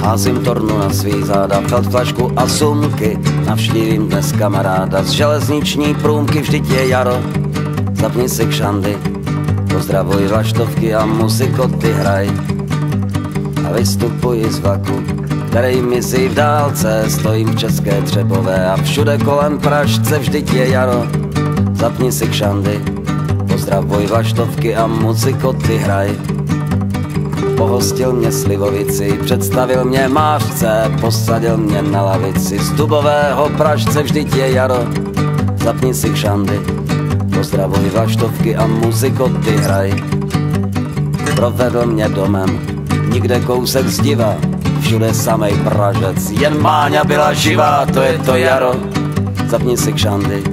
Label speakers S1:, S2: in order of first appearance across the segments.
S1: Házím tornu na svý záda, feldflašku a sumky. Navštívím dnes kamaráda z železniční průmky. Vždyť je jaro, zapni si kšandy. Pozdravuj vlaštovky a muzikoty hraj. A vystupuji z vlaku, který mizí v dálce. Stojím v České Třebové a všude kolem Pražce. Vždyť je jaro, zapni si kšandy. Pozdravuj vlaštovky a muzikoty hraj. Pohostil mě slivovici, představil mě mářce, posadil mě na lavici z dubového Pražce. Vždyť je jaro, zapni si kšandy. Pozdravuj vlaštovky a muzikoty hraj. Provedl mě domem, nikde kousek zdiva, všude samej Pražec, jen Máňa byla živá. To je to jaro, zapni si kšandy.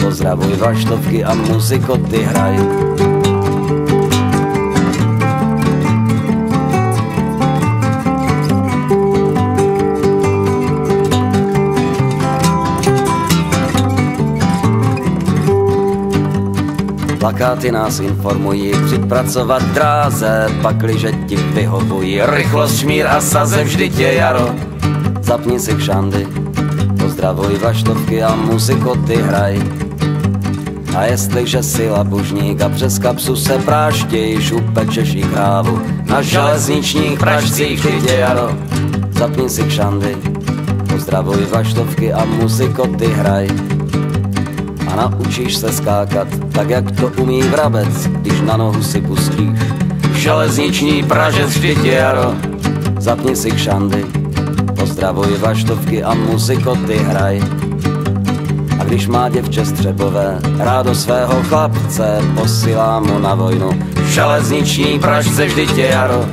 S1: Pozdravuj vlaštovky a muzikoty hraj. Plakáty nás informují, přijď pracovat dráze, pakliže ti vyhovují rychlost, šmír a saze. Vždyť je jaro, zapni si kšandy. Pozdravuj vlaštovky a muzikoty hraj. A jestliže si labužník a přes kapsu se práštíš, upečeš jí krávu na železničních pražcích. Vždyť je jaro, zapni si kšandy. Pozdravuj vlaštovky a muzikoty hraj. A naučíš se skákat, tak jak to umí vrabec, když na nohu si pustíš železniční Pražec. Vždyť je jaro, zapni si kšandy. Pozdravuj vlaštovky a muzikoty hraj. A když má děvče z Třebové rádo svého chlapce, posílá mu na vojnu železniční Pražce. Vždyť je jaro,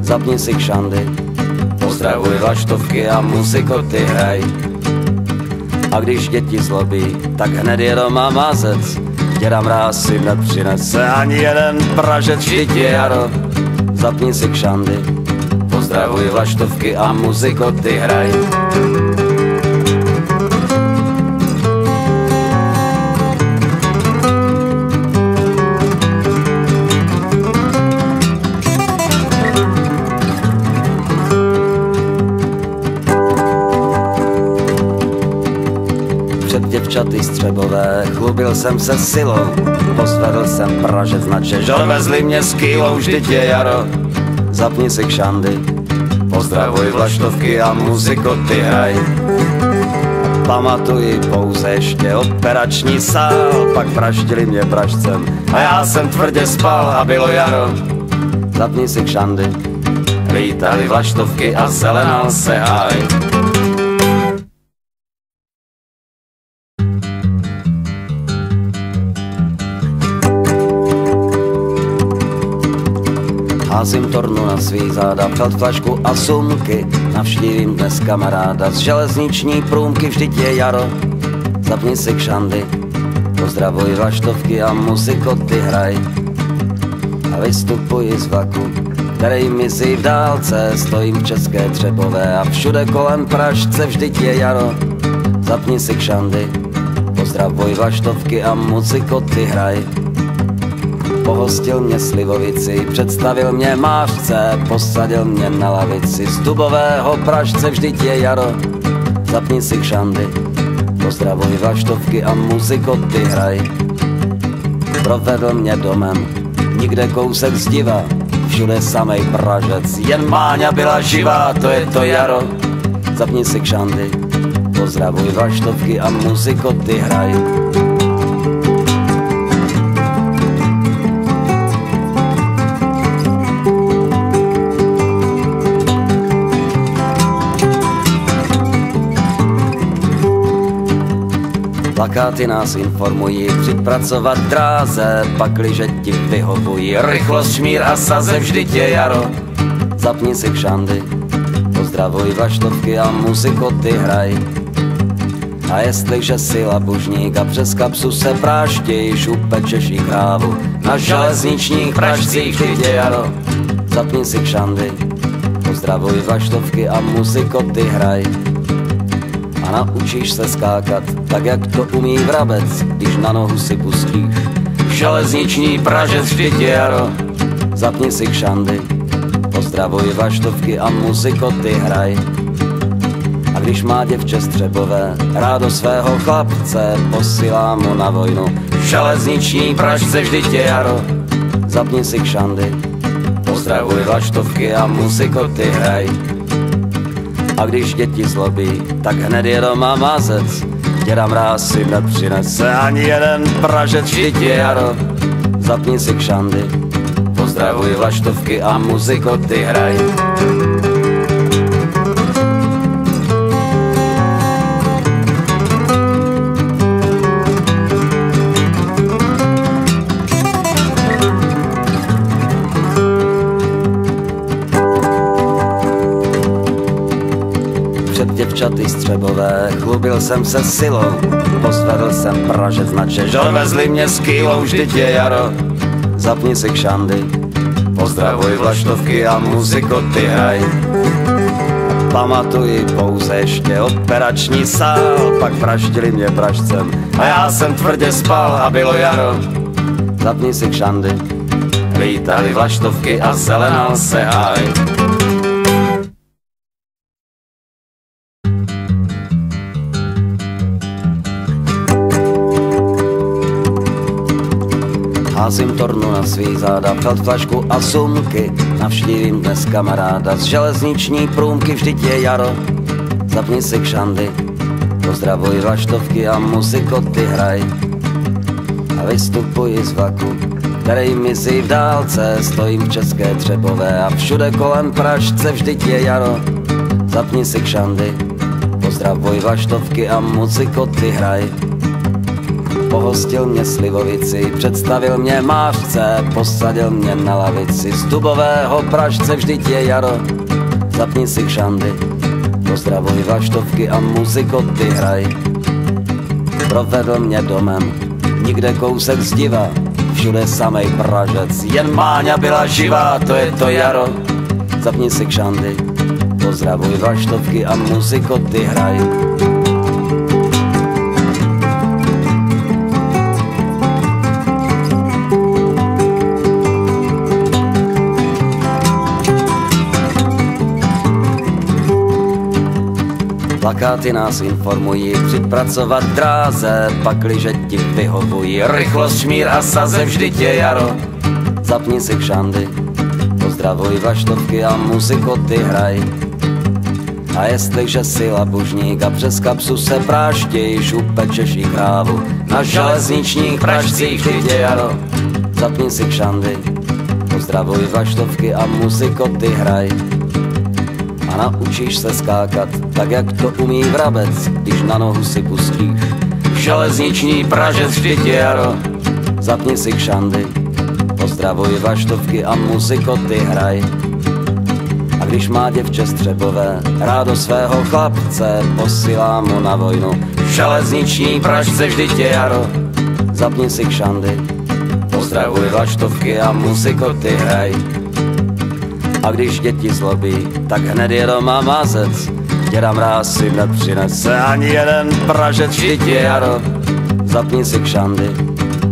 S1: zapni si kšandy. Pozdravuj vlaštovky a muzikoty hraj. A když děti zlobí, tak hned je doma mazec. Děda Mráz si nepřinese ani jeden Pražec. Vždyť je jaro, zapni si kšandy. Pozdravuj vlaštovky a muzikoty hraj. Před děvčaty z Třebové chlubil jsem se silou, pozvedl jsem Pražec na Češ, odvezli mě s kýlou. Vždyť je jaro, zapni si kšandy. Pozdravuj vlaštovky a muzikoty hraj. Pamatuji pouze ještě operační sál, pak praštili mě pražcem a já jsem tvrdě spal. A bylo jaro, zapni si kšandy. Lítali vlaštovky a zelenal se háj. Házím tornu na svý záda, feldflašku a sumky. Navštívím dnes kamaráda z železniční průmky. Vždyť je jaro, zapni si kšandy. Pozdravuj vlaštovky a muzikoty hraj. A vystupuji z vlaku, který mizí v dálce. Stojím v České Třebové a všude kolem Pražce. Vždyť je jaro, zapni si kšandy. Pozdravuj vlaštovky a muzikoty hraj. Pohostil mě slivovici, představil mě mářce, posadil mě na lavici z dubového Pražce. Vždyť je jaro, zapni si kšandy. Pozdravuj vlaštovky a muzikoty hraj. Provedl mě domem, nikde kousek zdiva, všude samej Pražec, jen Máňa byla živá. To je to jaro, zapni si kšandy. Pozdravuj vlaštovky a muzikoty hraj. Plakáty nás informují, přijď pracovat dráze, pakliže ti vyhovují rychlost, šmír a saze. Vždyť je jaro, zapni si kšandy. Pozdravuj vlaštovky a muzikoty hraj. A jestliže si labužník a přes kapsu se práštíš, upečeš jí krávu na železničních pražcích. Vždyť je jaro, zapni si kšandy. Pozdravuj vlaštovky a muzikoty hraj. A naučíš se skákat, tak jak to umí vrabec, když na nohu si pustíš železniční Pražec. Vždyť je jaro, zapni si kšandy. pozdravuj vlaštovky a muzikoty hraj. A když má děvče střebové rádo svého chlapce, posílá mu na vojnu železniční pražce, vždyť je jaro, zapni si kšandy, pozdravuj vlaštovky a muzikoty hraj. A když děti zlobí, tak hned je doma mazec, děda Mráz si nepřinese ani jeden pražec, vždyť je jaro, zapni si kšandy, pozdravuj vlaštovky a muzikoty hraj. Před děvčaty střebové chlubil jsem se silou, pozvedl jsem pražec na Čežor, vezli mě s kýlou, vždyť je jaro, zapni si kšandy, pozdravuj vlaštovky a muzikoty hraj. Pamatuji pouze ještě operační sál, pak praštili mě pražcem a já jsem tvrdě spal a bylo jaro, zapni si kšandy, lítali vlaštovky a zelenal se háj. Házím tornu na svý záda, feldflašku a sumky, navštívím dnes kamaráda z železniční průmky, vždyť je jaro, zapni si kšandy, pozdravuj vlaštovky a muzikoty hraj. A vystupuji z vlaku, který mizí v dálce, stojím v České Třebové a všude kolem pražce, vždyť je jaro, zapni si kšandy, pozdravuj vlaštovky a muzikoty hraj. Pohostil mě slivovici, představil mě mářce, posadil mě na lavici z dubového pražce, vždyť je jaro, zapni si kšandy, pozdravuj vlaštovky a muzikoty hraj. Provedl mě domem, nikde kousek zdiva, všude samej pražec, jen Máňa byla živá, to je to jaro, zapni si kšandy, pozdravuj vlaštovky a muzikoty hraj. Plakáty nás informují, přijď pracovat v dráze, pakliže ti vyhovují rychlost, šmír a saze, vždyť je jaro, zapni si kšandy, pozdravuj vlaštovky a muzikoty hraj. A jestliže si labužník a přes kapsu se práštíš, upečeš jí krávu na železničních pražcích, vždyť je jaro, zapni si kšandy, pozdravuj vlaštovky a muzikoty hraj. A naučíš se skákat, tak jak to umí vrabec, když na nohu si pustíš železniční pražec, vždyť je jaro, zapni si kšandy, pozdravuj vlaštovky a muzikoty hraj. A když má děvče střebové rádo svého chlapce, posílá mu na vojnu železniční pražce, vždyť je jaro, zapni si kšandy, pozdravuj vlaštovky a muzikoty hraj. A když děti zlobí, tak hned je doma mazec, děda Mráz si nepřinese ani jeden pražec, vždyť je jaro, zapni si kšandy,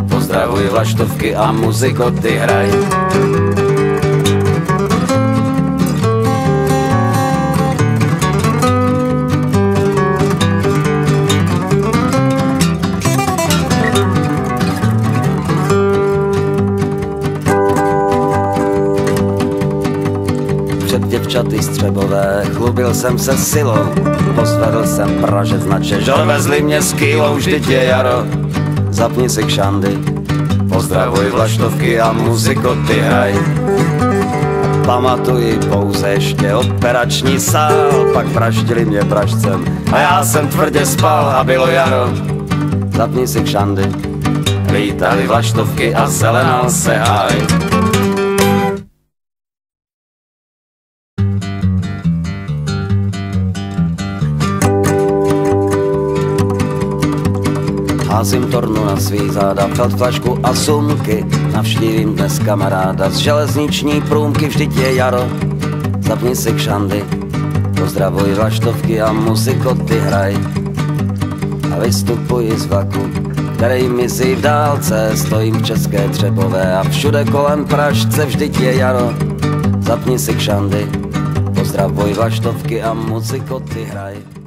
S1: pozdravuj vlaštovky a muzikoty hraj. Děvčaty střebové chlubil jsem se silou, pozvedl jsem pražec na Čežor, vezli mě s kýlou, vždyť je jaro, zapni si kšandy, pozdravuj vlaštovky a muzikoty hraj. Pamatuji pouze ještě operační sál, pak praštili mě pražcem a já jsem tvrdě spal a bylo jaro, zapni si kšandy, lítali vlaštovky a zelenal se háj. Házím tornu na svý záda, feldflašku a sumky, navštívím dnes kamaráda z železniční průmky, vždyť je jaro, zapni si kšandy, pozdravuj vlaštovky a muzikoty hraj. A vystupuji z vlaku, který mizí v dálce, stojím v České Třebové a všude kolem pražce, vždyť je jaro, zapni si kšandy, pozdravuj vlaštovky a muzikoty hraj.